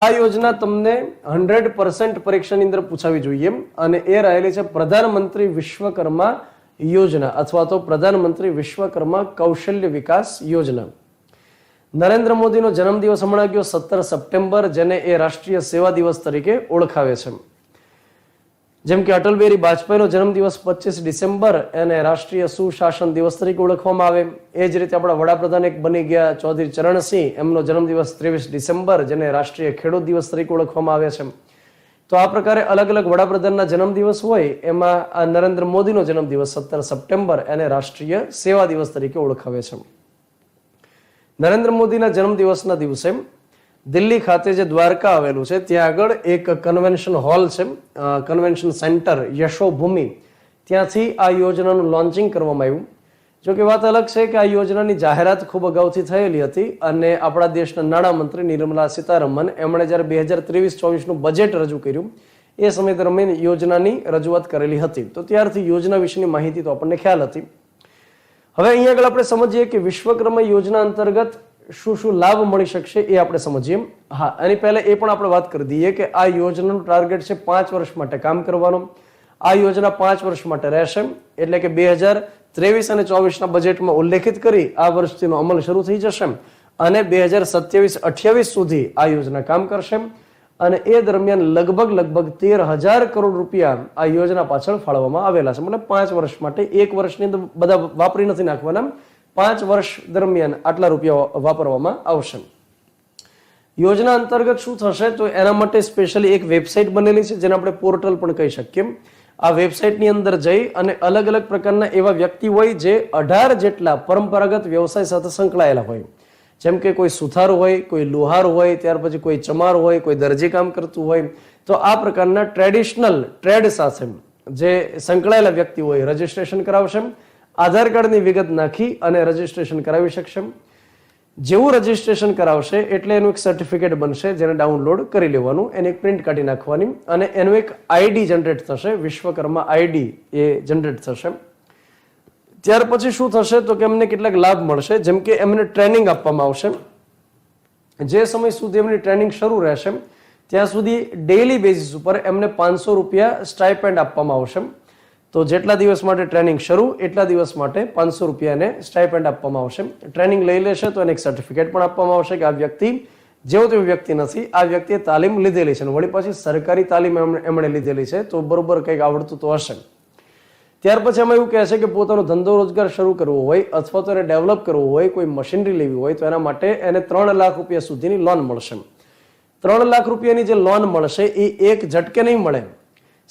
આ યોજના તમને 100% પરીક્ષાની અંદર પૂછાવી જોઈએ અને એ રહેલી છે પ્રધાનમંત્રી વિશ્વકર્મા યોજના અથવા તો પ્રધાનમંત્રી વિશ્વકર્મા કૌશલ્ય વિકાસ યોજના. નરેન્દ્ર મોદીનો જન્મદિવસ હમણાં ગયો 17 સપ્ટેમ્બર, જેને એ રાષ્ટ્રીય સેવા દિવસ તરીકે ઓળખાવે છે. જેમ કે અટલ બિહારી વાજપેયીનો જન્મદિવસ 25 ડિસેમ્બર એને રાષ્ટ્રીય સુશાસન દિવસ તરીકે ઓળખવામાં આવે. એ જ રીતે આપણા વડાપ્રધાન એક બની ગયા ચૌધરી ચરણસિંહ, એમનો જન્મદિવસ 23 ડિસેમ્બર, જેને રાષ્ટ્રીય ખેડૂત દિવસ તરીકે ઓળખવામાં આવે છે. તો આ પ્રકારે અલગ અલગ વડાપ્રધાનના જન્મદિવસ હોય, એમાં આ નરેન્દ્ર મોદીનો જન્મદિવસ 17 સપ્ટેમ્બર એને રાષ્ટ્રીય સેવા દિવસ તરીકે ઓળખાવે છે. નરેન્દ્ર મોદીના જન્મદિવસના દિવસે દિલ્હી ખાતે જે દ્વારકા આવેલું છે ત્યાં આગળ એક કન્વેન્શન હોલ છે, કન્વેન્શન સેન્ટર યશોભૂમિ, ત્યાંથી આ યોજનાનું લોન્ચિંગ કરવામાં આવ્યું. જો કે વાત અલગ છે કે આ યોજનાની જાહેરાત ખૂબ અગાઉથી થયેલી હતી અને આપણા દેશના નાણામંત્રી નિર્મલા સીતારમન એમણે જ્યારે 2023-24નું બજેટ રજૂ કર્યું એ સમય દરમિયાન યોજનાની રજૂઆત કરેલી હતી. તો ત્યારથી યોજના વિશેની માહિતી તો આપણને ખ્યાલ હતી. હવે અહીંયા આગળ આપણે સમજીએ કે વિશ્વકર્મા યોજના અંતર્ગત શું શું લાભ મળી શકશે એ આપણે સમજીએ. હા, એની પહેલા એ પણ આપણે વાત કરી દઈએ કે આ યોજનાનું ટાર્ગેટ છે 5 વર્ષ માટે કામ કરવાનો. આ યોજના 5 વર્ષ માટે રહેશે, એટલે કે 2023 અને 24ના બજેટમાં ઉલ્લેખિત કરી આ વર્ષથીનો અમલ શરૂ થઈ જશે અને 2027-28 સુધી આ યોજના કામ કરશે. અને એ દરમિયાન લગભગ 13,000 કરોડ રૂપિયા આ યોજના પાછળ ફાળવવામાં આવેલા છે. મતલબ 5 વર્ષ માટે, 1 વર્ષની અંદર બધા વાપરી નથી નાખવાના, 5 વર્ષ દરમિયાન આટલા રૂપિયા વાપરવામાં આવશે. યોજના અંતર્ગત શું થશે તો એના માટે સ્પેશિયલી એક વેબસાઇટ બનેલી છે, જેને આપણે પોર્ટલ પણ કહી શકીએ. આ વેબસાઇટની અંદર જઈ અને અલગ અલગ પ્રકારના એવા વ્યક્તિ હોય જે 18 જેટલા પરંપરાગત વ્યવસાય સાથે સંકળાયેલા હોય, જેમ કે કોઈ સુથાર હોય, કોઈ લુહાર હોય, ત્યાર પછી કોઈ ચમાર હોય, કોઈ દરજી કામ કરતું હોય. તો આ પ્રકારના ટ્રેડિશનલ ટ્રેડ સાથે જે સંકળાયેલા વ્યક્તિ હોય રજીસ્ટ્રેશન કરાવશે, આધાર કાર્ડની વિગત નાખી અને રજીસ્ટ્રેશન કરાવી શકશે. જેવું રજીસ્ટ્રેશન કરાવશે એટલે એનું એક સર્ટિફિકેટ બનશે, જેને ડાઉનલોડ કરી લેવાનું, એને એક પ્રિન્ટ કાઢી નાખવાની અને એનું એક આઈડી જનરેટ થશે, વિશ્વકર્મા આઈડી એ જનરેટ થશે. ત્યાર પછી શું થશે તો કે એમને કેટલાક લાભ મળશે, જેમ કે એમને ટ્રેનિંગ આપવામાં આવશે. જે સમય સુધી એમની ટ્રેનિંગ શરૂ રહેશે ત્યાં સુધી ડેઇલી બેઝિસ ઉપર એમને 500 રૂપિયા સ્ટાઇપેન્ડ આપવામાં આવશે. તો જેટલા દિવસ માટે ટ્રેનિંગ શરૂ એટલા દિવસ માટે 500 રૂપિયા એને સ્ટાઇપેન્ડ આપવામાં આવશે. ટ્રેનિંગ લઈ લેશે તો એને એક સર્ટિફિકેટ પણ આપવામાં આવશે કે આ વ્યક્તિ જેવો તેવો વ્યક્તિ નથી, આ વ્યક્તિએ તાલીમ લીધેલી છે, વળી પાછી સરકારી તાલીમ એમણે લીધેલી છે, તો બરોબર કંઈક આવડતું તો હશે. ત્યાર પછી એમાં એવું કહે છે કે પોતાનો ધંધો રોજગાર શરૂ કરવો હોય અથવા તો એને ડેવલપ કરવું હોય, કોઈ મશીનરી લેવી હોય, તો એના માટે એને 3 લાખ રૂપિયા સુધીની લોન મળશે. 3 લાખ રૂપિયાની જે લોન મળશે એ એક ઝટકે નહીં મળે.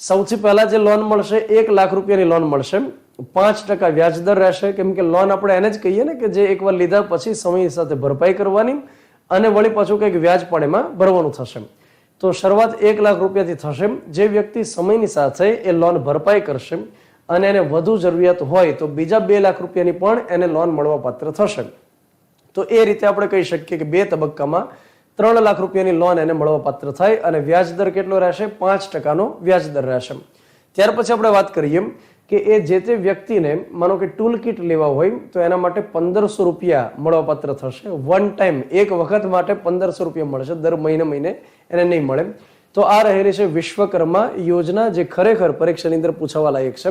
સૌથી પહેલા જે લોન મળશે 1 લાખ રૂપિયાની લોન મળશે, 5% વ્યાજદર રહેશે, કેમ કે લોન આપણે એને જ કહીએ ને કે જે એકવાર લીધા પછી સમય સાથે ભરપાઈ કરવાની અને વળી પાછું કંઈક વ્યાજ પણ એમાં ભરવાનું થશે. તો શરૂઆત 1 લાખ રૂપિયાથી થશે. જે વ્યક્તિ સમયની સાથે એ લોન ભરપાઈ કરશે અને એને વધુ જરૂરિયાત હોય તો બીજા 2 લાખ રૂપિયાની પણ એને લોન મળવા પાત્ર થશે. તો એ રીતે આપણે કહી શકીએ કે 2 તબક્કામાં 3 લાખ રૂપિયાની લોન એને મળવા પાત્ર થાય અને વ્યાજ દર કેટલો રહેશે? 5%નો વ્યાજ દર રહેશે. ત્યાર પછી આપણે વાત કરીએ કે એ જે તે વ્યક્તિને માનો કે ટૂલ કિટ લેવા હોય તો એના માટે 1500 રૂપિયા મળવા પાત્ર થશે. વન ટાઈમ, એક વખત માટે 1500 રૂપિયા મળશે, દર મહિને એને નહીં મળે. તો આ રહેલી છે વિશ્વકર્મા યોજના, જે ખરેખર પરીક્ષાની અંદર પૂછવા લાયક છે.